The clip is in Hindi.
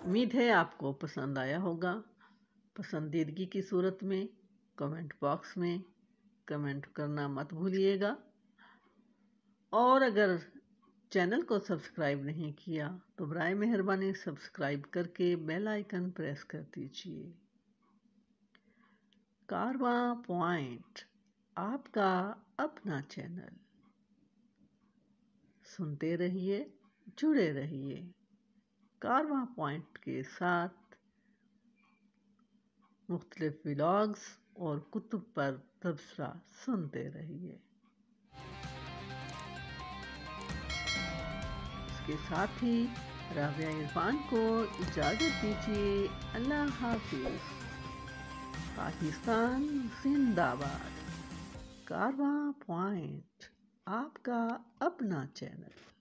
उम्मीद है आपको पसंद आया होगा। पसंदीदगी की सूरत में कमेंट बॉक्स में कमेंट करना मत भूलिएगा। और अगर चैनल को सब्सक्राइब नहीं किया तो बराए मेहरबानी सब्सक्राइब करके बेल आइकन प्रेस कर दीजिए। कारवां पॉइंट, आपका अपना चैनल। सुनते रहिए, जुड़े रहिए कारवां पॉइंट के साथ। मुख्तलिफ व्लॉग्स और कुतुब पर तबसरा सुनते रहिए। इसके साथ ही राबिया इरफान को इजाज़त दीजिए। अल्लाह हाफिज़। पाकिस्तान जिंदाबाद। कारवां पॉइंट, आपका अपना चैनल।